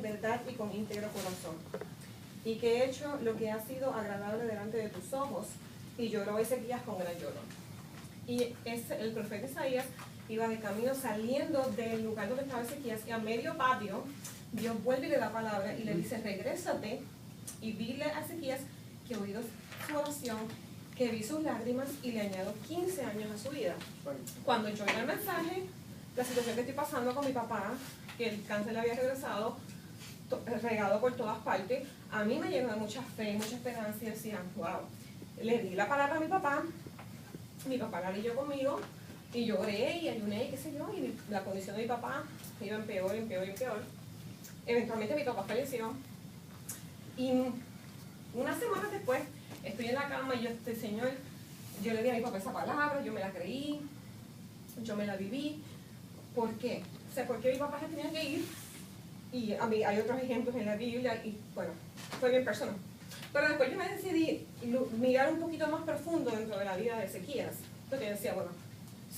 en verdad y con íntegro corazón, y que he hecho lo que ha sido agradable delante de tus ojos. Y lloró Ezequías con gran lloro. Y el profeta Isaías iba de camino saliendo del lugar donde estaba Ezequías, y a medio patio Dios vuelve y le da palabra y le dice: regrésate y dile a Ezequías que he oído su oración, que vi sus lágrimas, y le añado 15 años a su vida. Cuando yo oí el mensaje, la situación que estoy pasando con mi papá, que el cáncer le había regresado, regado por todas partes, a mí me llenó de mucha fe, mucha esperanza, y decía: wow. Le di la palabra a mi papá la leyó conmigo, y lloré y ayuné y qué sé yo, y la condición de mi papá iba en peor, en peor, en peor. Eventualmente mi papá falleció, y unas semanas después estoy en la cama y yo, Señor, yo le di a mi papá esa palabra, yo me la creí, yo me la viví. ¿Por qué? O sea, porque mi papá se tenía que ir, y a mí hay otros ejemplos en la Biblia, y bueno, fue bien personal. Pero después yo me decidí mirar un poquito más profundo dentro de la vida de Ezequías, porque yo decía, bueno,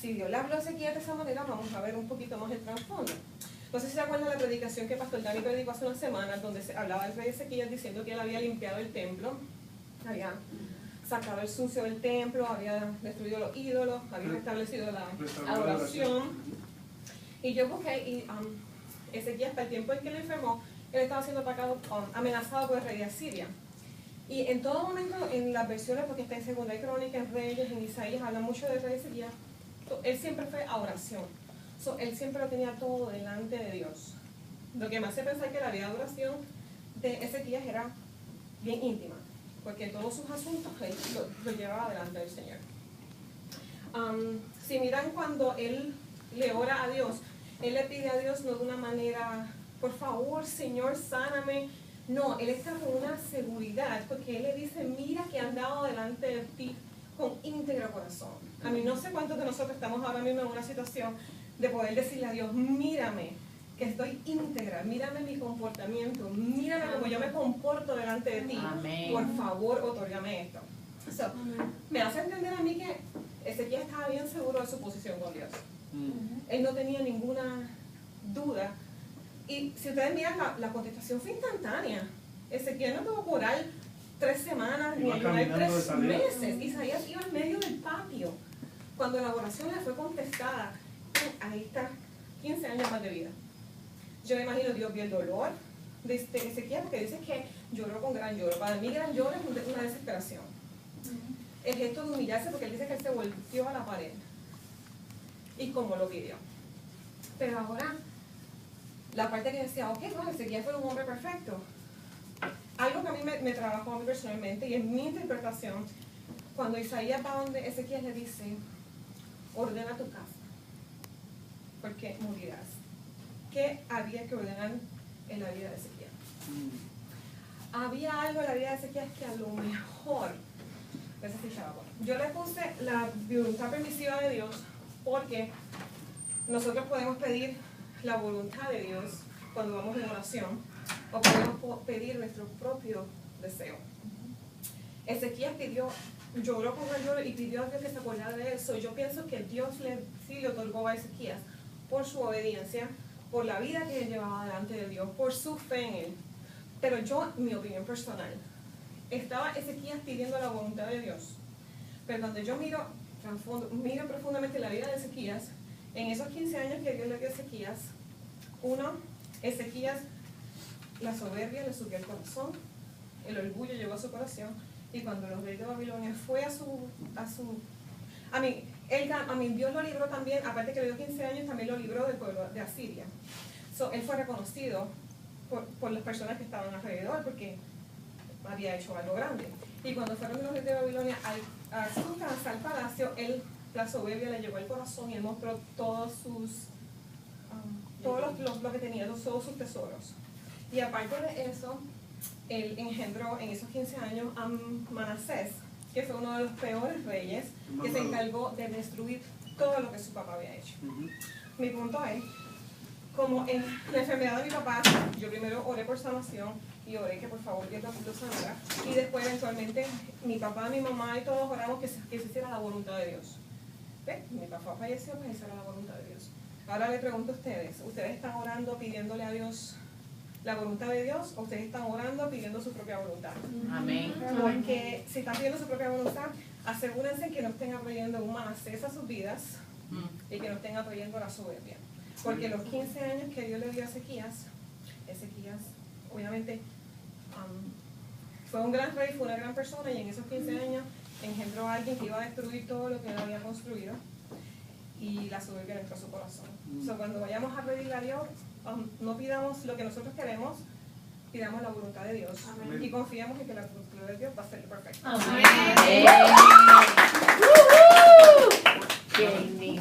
si Dios le habló a Ezequías de esa manera, vamos a ver un poquito más el trasfondo. No sé si se acuerdan de la predicación que Pastor Dani predicó hace unas semanas, donde se hablaba del rey Ezequías diciendo que él había limpiado el templo, había sacado el sucio del templo, había destruido los ídolos, había restablecido la adoración. Y yo busqué, y Ezequías, hasta el tiempo en que él enfermó, él estaba siendo atacado, amenazado por el rey de Asiria. Y en todo momento, en las versiones, porque está en Segunda y Crónica, en Reyes, en Isaías, habla mucho del rey Ezequías, él siempre fue a oración. Él siempre lo tenía todo delante de Dios. Lo que me hace pensar que la vida de oración de Ezequías era bien íntima, porque todos sus asuntos él lo llevaba delante del Señor. Si miran cuando él le ora a Dios, él le pide a Dios no de una manera, por favor, Señor, sáname. No, él está con una seguridad, porque él le dice: mira que he andado delante de ti con íntegro corazón. A mí no sé cuántos de nosotros estamos ahora mismo en una situación de poder decirle a Dios: mírame, que estoy íntegra, mírame mi comportamiento, mírame cómo yo me comporto delante de ti. Amén. Por favor, otórgame esto. Me hace entender a mí que Ezequías estaba bien seguro de su posición con Dios. Él no tenía ninguna duda. Y si ustedes miran, la contestación fue instantánea. Ezequiel no tuvo que orar 3 semanas, ni ayunar 3 meses. Isaías iba en medio del patio. Cuando la oración le fue contestada, ahí está, 15 años más de vida. Yo me imagino, Dios vio el dolor de Ezequiel, porque dice que lloró con gran lloro. Para mí, gran lloro es una desesperación. El gesto de humillarse, porque él dice que él se volteó a la pared. Y como lo pidió. Pero ahora, la parte que decía: ok, bueno, Ezequiel fue un hombre perfecto. Algo que a mí me trabajó a mí personalmente, y en mi interpretación, cuando Isaías va donde Ezequiel le dice: ordena tu casa, porque morirás. ¿Qué había que ordenar en la vida de Ezequiel? Había algo en la vida de Ezequiel que a lo mejor necesitaba. Yo le puse la voluntad permisiva de Dios, porque nosotros podemos pedir la voluntad de Dios cuando vamos en oración, o podemos pedir nuestro propio deseo. Ezequías lloró con el lloro y pidió a Dios que se acordara de eso. Yo pienso que Dios sí le otorgó a Ezequías por su obediencia, por la vida que él llevaba delante de Dios, por su fe en él. Pero yo, mi opinión personal, estaba Ezequías pidiendo la voluntad de Dios. Pero cuando yo miro profundamente la vida de Ezequías, en esos 15 años que Dios le dio a Ezequías, Ezequías, la soberbia le subió el corazón, el orgullo llegó a su corazón, y cuando los reyes de Babilonia fue Dios lo libró también, aparte que le dio 15 años, también lo libró del pueblo de Asiria. Él fue reconocido por las personas que estaban alrededor, porque había hecho algo grande. Y cuando fueron los reyes de Babilonia a su casa, al palacio, la soberbia le llegó al corazón, y él mostró todos lo que tenía, todos sus tesoros. Y aparte de eso, él engendró en esos 15 años a Manasés, que fue uno de los peores reyes, que se encargó de destruir todo lo que su papá había hecho. Mi punto es, como en la enfermedad de mi papá, yo primero oré por sanación, y oré que por favor Dios lo sanara, y después eventualmente mi papá, mi mamá y todos oramos que se hiciera la voluntad de Dios. Mi papá falleció, pues esa era la voluntad de Dios. Ahora le pregunto a ustedes, ¿ustedes están orando pidiéndole a Dios la voluntad de Dios o ustedes están orando pidiendo su propia voluntad. Amén. Porque si están pidiendo su propia voluntad, asegúrense que no estén atrayendo una ascesa a sus vidas y que no estén atrayendo la soberbia. Porque los 15 años que Dios le dio a Ezequías, obviamente, fue un gran rey, fue una gran persona, y en esos 15 años engendró a alguien que iba a destruir todo lo que él había construido, y la soberbia entró a su corazón. Cuando vayamos a pedirle a Dios, no pidamos lo que nosotros queremos, pidamos la voluntad de Dios. Amén. Y confiemos en que la voluntad de Dios va a ser perfecta. Amén. Amén.